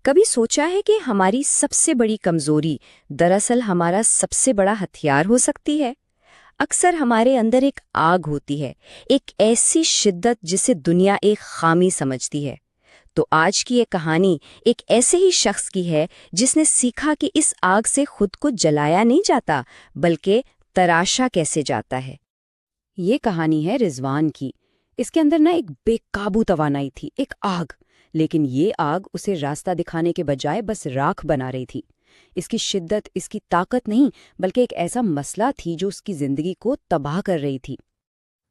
کبھی سوچا ہے کہ ہماری سب سے بڑی کمزوری دراصل ہمارا سب سے بڑا ہتھیار ہو سکتی ہے؟ اکثر ہمارے اندر ایک آگ ہوتی ہے، ایک ایسی شدت جسے دنیا ایک خامی سمجھتی ہے۔ تو آج کی یہ کہانی ایک ایسے ہی شخص کی ہے جس نے سیکھا کہ اس آگ سے خود کو جلایا نہیں جاتا بلکہ تراشا کیسے جاتا ہے۔ یہ کہانی ہے رضوان کی۔ اس کے اندر ایک بے قابو توانائی تھی، ایک آگ، لیکن یہ آگ اسے راستہ دکھانے کے بجائے بس راکھ بنا رہی تھی۔ اس کی شدت اس کی طاقت نہیں بلکہ ایک ایسا مسئلہ تھی جو اس کی زندگی کو تباہ کر رہی تھی۔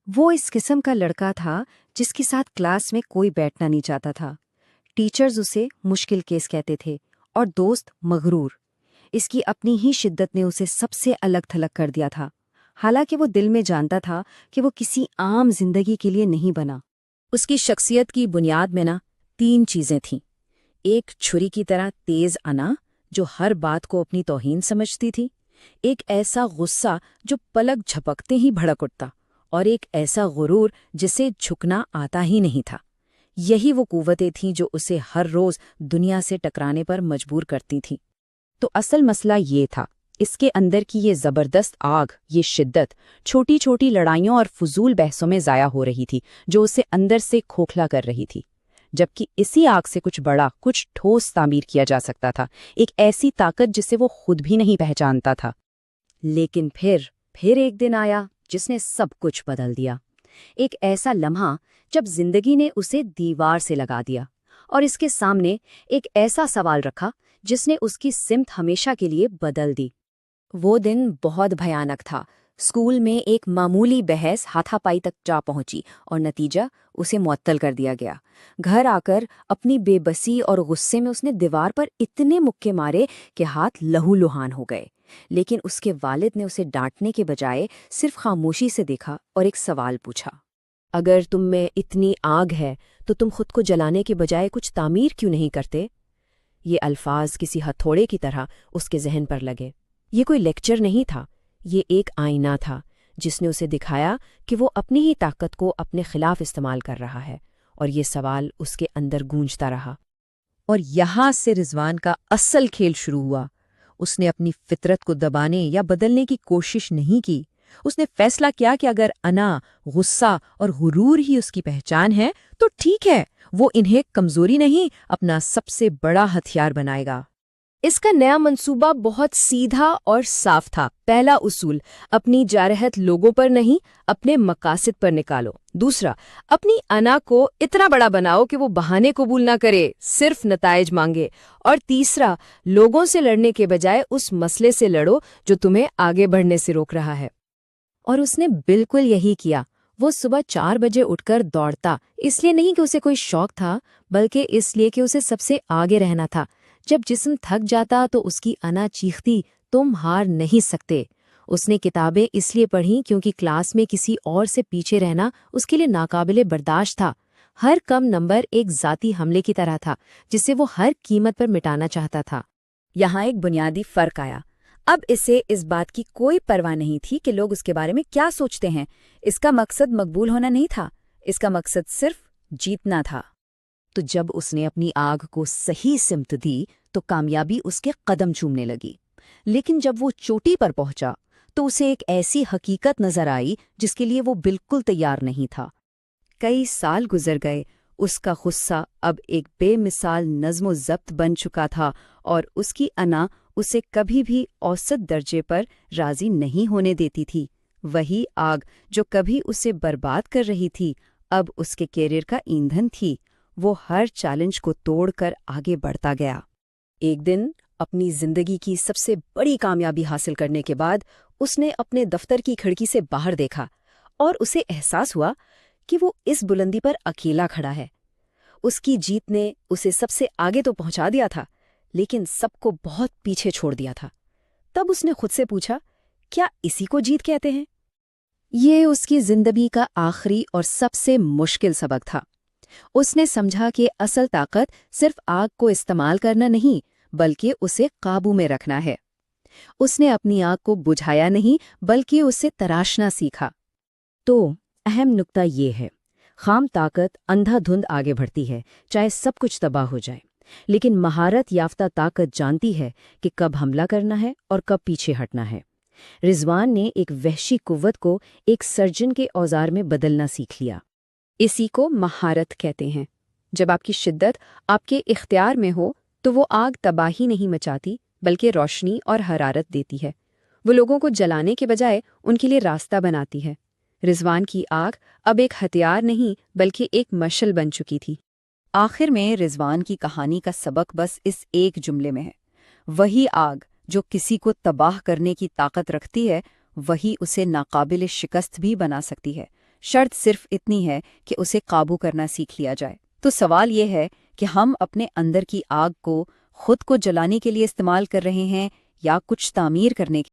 وہ اس قسم کا لڑکا تھا جس کے ساتھ کلاس میں کوئی بیٹھنا نہیں چاہتا تھا۔ ٹیچرز اسے مشکل کیس کہتے تھے اور دوست مغرور۔ اس کی اپنی ہی شدت نے اسے سب سے الگ تھلگ کر دیا تھا، حالانکہ وہ دل میں جانتا تھا کہ وہ کسی عام زندگی کے لیے نہیں بنا۔ اس کی شخصیت کی بنیاد میں 3 چیزیں تھیں۔ ایک چھری کی طرح تیز انا جو ہر بات کو اپنی توہین سمجھتی تھی، ایک ایسا غصہ جو پلک جھپکتے ہی بھڑک اٹھتا، اور ایک ایسا غرور جسے جھکنا آتا ہی نہیں تھا۔ یہی وہ قوتیں تھیں جو اسے ہر روز دنیا سے ٹکرانے پر مجبور کرتی تھیں۔ تو اصل مسئلہ یہ تھا، اس کے اندر کی یہ زبردست آگ، یہ شدت، چھوٹی چھوٹی لڑائیوں اور فضول بحثوں میں ضائع ہو رہی تھی جو اسے اندر سے کھوکھلا کر رہی تھی، جبکہ اسی آگ سے کچھ بڑا، کچھ ٹھوس تعمیر کیا جا سکتا تھا، ایک ایسی طاقت جسے وہ خود بھی نہیں پہچانتا تھا۔ لیکن پھر ایک دن آیا جس نے سب کچھ بدل دیا۔ ایک ایسا لمحہ جب زندگی نے اسے دیوار سے لگا دیا اور اس کے سامنے ایک ایسا سوال رکھا جس نے اس کی سمت ہمیشہ کے لیے بدل دی۔ وہ دن بہت بھیانک تھا۔ اسکول میں ایک معمولی بحث ہاتھا پائی تک جا پہنچی اور نتیجہ اسے معطل کر دیا گیا۔ گھر آ کر اپنی بے بسی اور غصے میں اس نے دیوار پر اتنے مکے مارے کہ ہاتھ لہو لہان ہو گئے، لیکن اس کے والد نے اسے ڈانٹنے کے بجائے صرف خاموشی سے دیکھا اور ایک سوال پوچھا، اگر تم میں اتنی آگ ہے تو تم خود کو جلانے کے بجائے کچھ تعمیر کیوں نہیں کرتے؟ یہ الفاظ کسی ہتھوڑے کی طرح اس کے ذہن پر لگے۔ یہ کوئی لیکچر نہیں تھا، یہ ایک آئینہ تھا جس نے اسے دکھایا کہ وہ اپنی ہی طاقت کو اپنے خلاف استعمال کر رہا ہے، اور یہ سوال اس کے اندر گونجتا رہا۔ اور یہاں سے رضوان کا اصل کھیل شروع ہوا۔ اس نے اپنی فطرت کو دبانے یا بدلنے کی کوشش نہیں کی۔ اس نے فیصلہ کیا کہ اگر انا، غصہ اور غرور ہی اس کی پہچان ہے تو ٹھیک ہے، وہ انہیں کمزوری نہیں، اپنا سب سے بڑا ہتھیار بنائے گا۔ اس کا نیا منصوبہ بہت سیدھا اور صاف تھا۔ پہلا اصول، اپنی جارحیت لوگوں پر نہیں، اپنے مقاصد پر نکالو۔ دوسرا، اپنی انا کو اتنا بڑا بناؤ کہ وہ بہانے قبول نہ کرے، صرف نتائج مانگے۔ اور تیسرا، لوگوں سے لڑنے کے بجائے اس مسئلے سے لڑو جو تمہیں آگے بڑھنے سے روک رہا ہے۔ اور اس نے بالکل یہی کیا۔ وہ صبح 4 بجے اٹھ کر دوڑتا، اس لیے نہیں کہ اسے کوئی شوق تھا، بلکہ اس لیے کہ اسے سب سے آگے رہنا تھا۔ جب جسم تھک جاتا تو اس کی انا چیختی، تم ہار نہیں سکتے۔ اس نے کتابیں اس لیے پڑھیں کیونکہ کلاس میں کسی اور سے پیچھے رہنا اس کے لیے ناقابل برداشت تھا۔ ہر کم نمبر ایک ذاتی حملے کی طرح تھا جسے وہ ہر قیمت پر مٹانا چاہتا تھا۔ یہاں ایک بنیادی فرق آیا۔ اب اسے اس بات کی کوئی پرواہ نہیں تھی کہ لوگ اس کے بارے میں کیا سوچتے ہیں۔ اس کا مقصد مقبول ہونا نہیں تھا، اس کا مقصد صرف جیتنا تھا۔ تو جب اس نے اپنی آگ کو صحیح سمت دی تو کامیابی اس کے قدم چومنے لگی۔ لیکن جب وہ چوٹی پر پہنچا تو اسے ایک ایسی حقیقت نظر آئی جس کے لیے وہ بالکل تیار نہیں تھا۔ کئی سال گزر گئے، اس کا غصہ اب ایک بے مثال نظم و ضبط بن چکا تھا، اور اس کی انا اسے کبھی بھی اوسط درجے پر راضی نہیں ہونے دیتی تھی۔ وہی آگ جو کبھی اسے برباد کر رہی تھی، اب اس کے کیریئر کا ایندھن تھی۔ وہ ہر چیلنج کو توڑ کر آگے بڑھتا گیا۔ ایک دن اپنی زندگی کی سب سے بڑی کامیابی حاصل کرنے کے بعد اس نے اپنے دفتر کی کھڑکی سے باہر دیکھا اور اسے احساس ہوا کہ وہ اس بلندی پر اکیلا کھڑا ہے۔ اس کی جیت نے اسے سب سے آگے تو پہنچا دیا تھا، لیکن سب کو بہت پیچھے چھوڑ دیا تھا۔ تب اس نے خود سے پوچھا، کیا اسی کو جیت کہتے ہیں؟ یہ اس کی زندگی کا آخری اور سب سے مشکل سبق تھا۔ اس نے سمجھا کہ اصل طاقت صرف آگ کو استعمال کرنا نہیں بلکہ اسے قابو میں رکھنا ہے۔ اس نے اپنی آگ کو بجھایا نہیں بلکہ اسے تراشنا سیکھا۔ تو اہم نکتہ یہ ہے، خام طاقت اندھا دھند آگے بڑھتی ہے، چاہے سب کچھ تباہ ہو جائے، لیکن مہارت یافتہ طاقت جانتی ہے کہ کب حملہ کرنا ہے اور کب پیچھے ہٹنا ہے۔ رضوان نے ایک وحشی قوت کو ایک سرجن کے اوزار میں بدلنا سیکھ لیا۔ اسی کو مہارت کہتے ہیں۔ جب آپ کی شدت آپ کے اختیار میں ہو تو وہ آگ تباہی نہیں مچاتی بلکہ روشنی اور حرارت دیتی ہے۔ وہ لوگوں کو جلانے کے بجائے ان کے لیے راستہ بناتی ہے۔ رضوان کی آگ اب ایک ہتھیار نہیں بلکہ ایک مشعل بن چکی تھی۔ آخر میں رضوان کی کہانی کا سبق بس اس ایک جملے میں ہے، وہی آگ جو کسی کو تباہ کرنے کی طاقت رکھتی ہے وہی اسے ناقابل شکست بھی بنا سکتی ہے۔ شرط صرف اتنی ہے کہ اسے قابو کرنا سیکھ لیا جائے۔ تو سوال یہ ہے کہ ہم اپنے اندر کی آگ کو خود کو جلانے کے لیے استعمال کر رہے ہیں یا کچھ تعمیر کرنے کے